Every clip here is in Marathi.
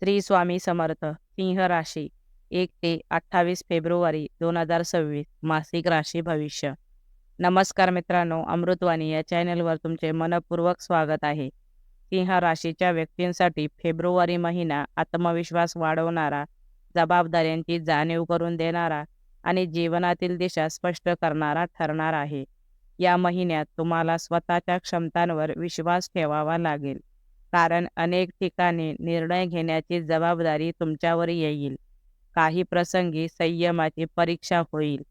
श्री स्वामी समर्थ. सिंह राशी 1 ते 28 फेब्रुवारी 2026 मासिक राशी भविष्य. नमस्कार मित्रांनो, अमृतवाणी या चॅनलवर तुमचे मनपूर्वक स्वागत आहे. सिंह राशीच्या व्यक्तींसाठी फेब्रुवारी महिना आत्मविश्वास वाढवणारा, जबाबदाऱ्यांची जाणीव करून देणारा आणि जीवनातील दिशा स्पष्ट करणारा ठरणार आहे. या महिन्यात तुम्हाला स्वतःच्या क्षमतांवर विश्वास ठेवावा लागेल, कारण अनेक ठिकाणी निर्णय घेण्याची जबाबदारी तुमच्यावर येईल. काही प्रसंगी संयमाची परीक्षा होईल,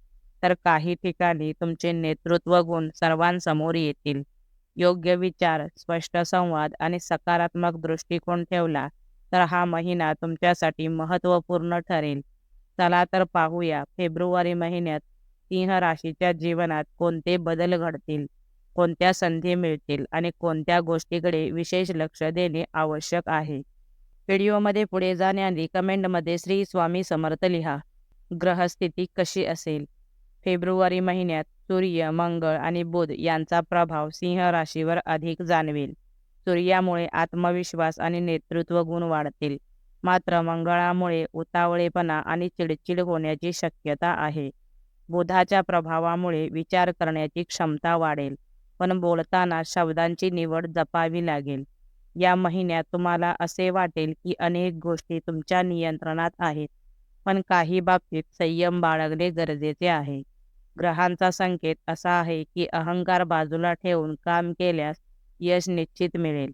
तर काही ठिकाणी तुमचे नेतृत्व गुण सर्वांसमोर येतील. योग्य विचार, स्पष्ट संवाद आणि सकारात्मक दृष्टिकोन ठेवला तर हा महिना तुमच्यासाठी महत्त्वपूर्ण ठरेल. चला तर पाहूया फेब्रुवारी महिन्यात सिंह राशीच्या जीवनात कोणते बदल घडतील, कोणत्या संधी मिळतील आणि कोणत्या गोष्टीकडे विशेष लक्ष देणे आवश्यक आहे. व्हिडिओमध्ये पुढे जाण्याआधी कमेंटमध्ये श्री स्वामी समर्थ लिहा. ग्रहस्थिती कशी असेल? फेब्रुवारी महिन्यात सूर्य, मंगळ आणि बुध यांचा प्रभाव सिंह राशीवर अधिक जाणवेल. सूर्यामुळे आत्मविश्वास आणि नेतृत्व गुण वाढतील, मात्र मंगळामुळे उतावळेपणा आणि चिडचिड होण्याची शक्यता आहे. बुधाच्या प्रभावामुळे विचार करण्याची क्षमता वाढेल, पण बोलताना शब्दांची निवड जपावी लागेल. या महिन्यात तुम्हाला असे वाटेल की अनेक गोष्टी तुमच्या नियंत्रणात आहेत, पण काही बाबतीत संयम बाळगणे गरजेचे आहे. ग्रहांचा संकेत असा आहे की अहंकार बाजूला ठेवून काम केल्यास यश निश्चित मिळेल.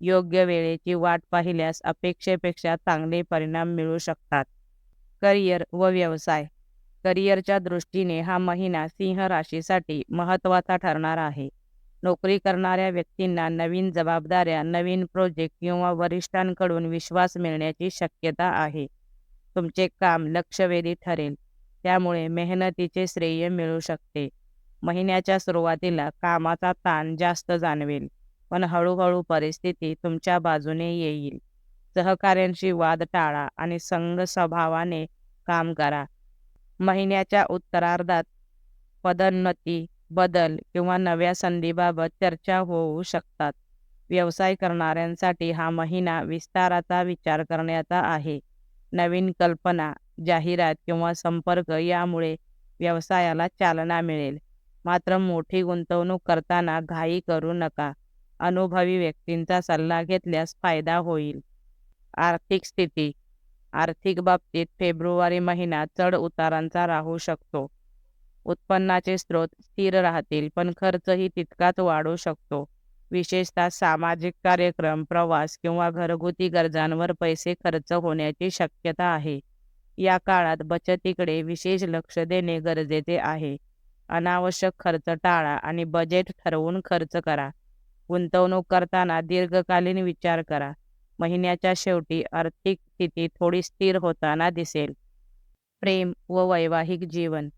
योग्य वेळेची वाट पाहिल्यास अपेक्षेपेक्षा चांगले परिणाम मिळू शकतात. करिअर व व्यवसाय. करिअरच्या दृष्टीने हा महिना सिंह राशीसाठी महत्त्वाचा ठरणार आहे. नोकरी करणाऱ्या व्यक्तींना नवीन जबाबदाऱ्या, नवीन प्रोजेक्ट किंवा वरिष्ठांकडून विश्वास मिळण्याची शक्यता आहे. तुमचे काम लक्षवेधी ठरेल, त्यामुळे मेहनतीचे श्रेय मिळू शकते. महिन्याच्या सुरुवातीला कामाचा ताण जास्त जाणवेल, पण हळूहळू परिस्थिती तुमच्या बाजूने येईल. सहकाऱ्यांशी वाद टाळा आणि संघ स्वभावाने काम करा. महिन्याच्या उत्तरार्धात पदोन्नती, बदल किंवा नव्या संधीबाबत चर्चा होऊ शकतात. व्यवसाय करणाऱ्यांसाठी हा महिना विस्ताराचा विचार करण्याचा आहे. नवीन कल्पना, जाहिरात किंवा संपर्क यामुळे व्यवसायाला चालना मिळेल. मात्र मोठी गुंतवणूक करताना घाई करू नका. अनुभवी व्यक्तींचा सल्ला घेतल्यास फायदा होईल. आर्थिक स्थिती. आर्थिक बाबतीत फेब्रुवारी महिना चढ उतारांचा राहू शकतो. उत्पन्नाचे स्रोत स्थिर राहतील, पण खर्चही तितकाच वाढू शकतो. विशेषतः सामाजिक कार्यक्रम, प्रवास किंवा घरगुती गरजांवर पैसे खर्च होण्याची शक्यता आहे. या काळात बचतीकडे विशेष लक्ष देणे गरजेचे आहे. अनावश्यक खर्च टाळा आणि बजेट ठरवून खर्च करा. गुंतवणूक करताना दीर्घकालीन विचार करा. महिन्याच्या शेवटी आर्थिक स्थिती थोडी स्थिर होताना दिसेल. प्रेम व वैवाहिक जीवन.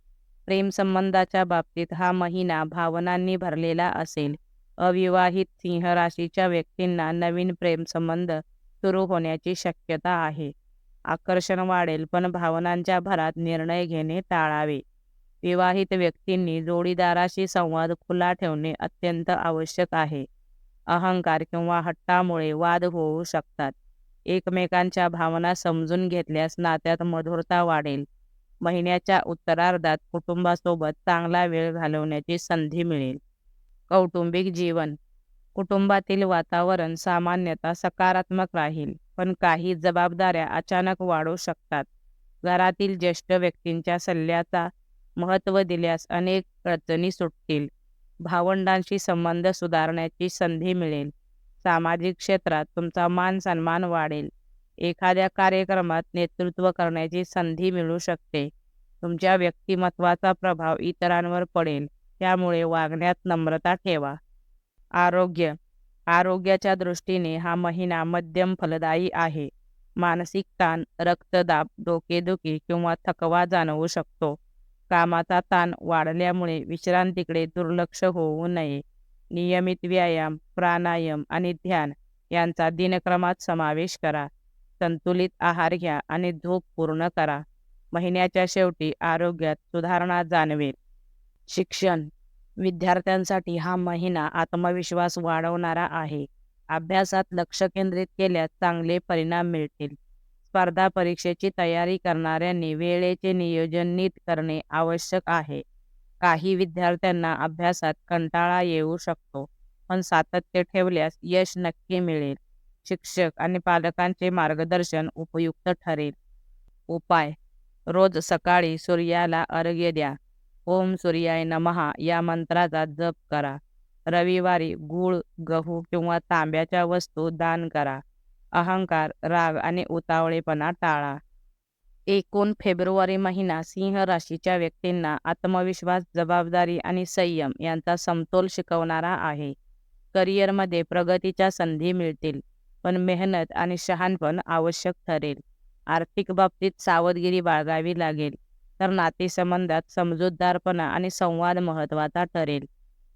प्रेम संबंधाच्या बाबतीत हा महिना भावनांनी भरलेला असेल. अविवाहित सिंह राशीच्या व्यक्तींना नवीन प्रेम संबंध सुरू होण्याची शक्यता आहे. आकर्षण वाढेल, पण भावनांच्या भरात निर्णय घेणे टाळावे. विवाहित व्यक्तींनी जोडीदाराशी संवाद खुला ठेवणे अत्यंत आवश्यक आहे. अहंकार किंवा हट्टामुळे वाद होऊ शकतात. एकमेकांच्या भावना समजून घेतल्यास नात्यात मधुरता वाढेल. महिन्याच्या उत्तरार्धात कुटुंबासोबत चांगला वेळ घालवण्याची संधी मिळेल. कौटुंबिक जीवन. कुटुंबातील वातावरण सामान्यतः सकारात्मक राहील, पण काही जबाबदाऱ्या अचानक वाढू शकतात. घरातील ज्येष्ठ व्यक्तींच्या सल्ल्याचा महत्त्व दिल्यास अनेक अडचणी सुटतील. भावंडांशी संबंध सुधारण्याची संधी मिळेल. सामाजिक क्षेत्रात तुमचा मान सन्मान वाढेल. एखाद्या कार्यक्रमात नेतृत्व करण्याची संधी मिळू शकते. तुमच्या व्यक्तिमत्वाचा प्रभाव इतरांवर पडेल, त्यामुळे वागण्यात नम्रता ठेवा. आरोग्य. आरोग्याच्या दृष्टीने हा महिना मध्यम फलदायी आहे. मानसिक ताण, रक्तदाब, डोकेदुखी किंवा थकवा जाणवू शकतो. कामाचा ताण वाढल्यामुळे विश्रांतीकडे दुर्लक्ष होऊ नये. नियमित व्यायाम, प्राणायाम आणि ध्यान यांचा दिनक्रमात समावेश करा. संतुलित आहार घ्या आणि झोप पूर्ण करा. महिन्याच्या शेवटी आरोग्यात सुधारणा जाणवेल. शिक्षण. विद्यार्थ्यांसाठी हा महिना आत्मविश्वास वाढवणारा आहे. अभ्यासात लक्ष केंद्रित केल्यास चांगले परिणाम मिळतील. स्पर्धा परीक्षेची तयारी करणाऱ्यांनी वेळेचे नियोजन नीट करणे आवश्यक आहे. काही विद्यार्थ्यांना अभ्यासात कंटाळा येऊ शकतो, पण सातत्य ठेवल्यास यश नक्की मिळेल. शिक्षक आणि पालकांचे मार्गदर्शन उपयुक्त ठरेल. उपाय: रोज सकाळी सूर्याला अर्घ्य द्या. ओम सूर्याय नमः या मंत्राचा जप करा. रविवारी गूळ, गहू किंवा तांब्याच्या वस्तू दान करा. अहंकार, राग आणि उतावळेपणा टाळा. एकूण फेब्रुवारी महिना सिंह राशीच्या व्यक्तींना आत्मविश्वास, जबाबदारी आणि संयम यांचा समतोल शिकवणारा आहे. करिअरमध्ये प्रगतीच्या संधी मिळतील, पण मेहनत आणि शहाणपण आवश्यक ठरेल. आर्थिक बाबतीत सावधगिरी बाळगावी लागेल, तर नातेसंबंधात समजूतदारपणा आणि संवाद महत्त्वाचा ठरेल.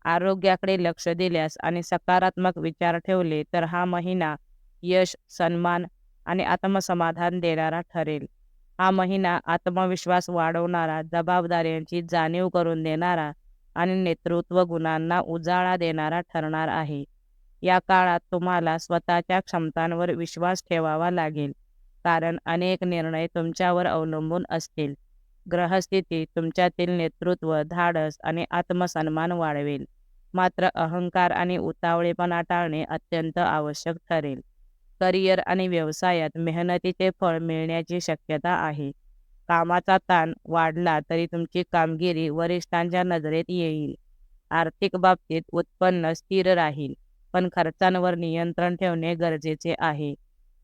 आरोग्याकडे लक्ष दिल्यास आणि सकारात्मक विचार ठेवले तर हा महिना यश, सन्मान आणि आत्मसमाधान देणारा ठरेल. हा महिना आत्मविश्वास वाढवणारा, जबाबदाऱ्यांची जाणीव करून देणारा आणि नेतृत्व गुणांना उजाळा देणारा ठरणार आहे. या काळात तुम्हाला स्वतःच्या क्षमतांवर विश्वास ठेवावा लागेल, कारण अनेक निर्णय तुमच्यावर अवलंबून असतील. ग्रहस्थिती तुमच्यातील नेतृत्व, धाडस आणि आत्मसन्मान वाढवेल, मात्र अहंकार आणि उतावळेपणा टाळणे अत्यंत आवश्यक ठरेल. करिअर आणि व्यवसायात मेहनतीचे फळ मिळण्याची शक्यता आहे. कामाचा ताण वाढला तरी तुमची कामगिरी वरिष्ठांच्या नजरेत येईल. आर्थिक बाबतीत उत्पन्न स्थिर राहील, पण खर्चांवर नियंत्रण ठेवणे गरजेचे आहे.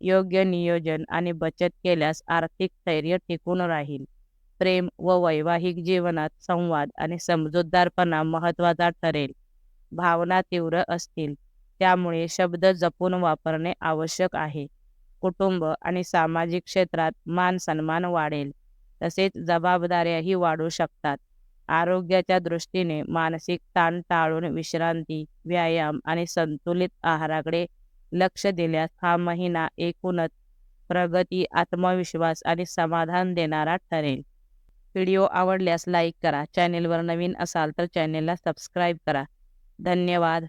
योग्य नियोजन आणि बचत केल्यास आर्थिक स्थैर्य टिकून राहील. प्रेम व वैवाहिक जीवनात संवाद आणि समजूतदारपणा महत्त्वाचा ठरेल. भावना तीव्र असतील, त्यामुळे शब्द जपून वापरणे आवश्यक आहे. कुटुंब आणि सामाजिक क्षेत्रात मान सन्मान वाढेल, तसेच जबाबदाऱ्याही वाढू शकतात. आरोग्याच्या दृष्टीने मानसिक ताण टाळून विश्रांती, व्यायाम आणि संतुलित आहाराकडे लक्ष दिल्यास हा महिना एकूणच प्रगती, आत्मविश्वास आणि समाधान देणारा ठरेल. व्हिडिओ आवडल्यास लाईक करा. चॅनेलवर नवीन असाल तर चॅनेलला सबस्क्राईब करा. धन्यवाद.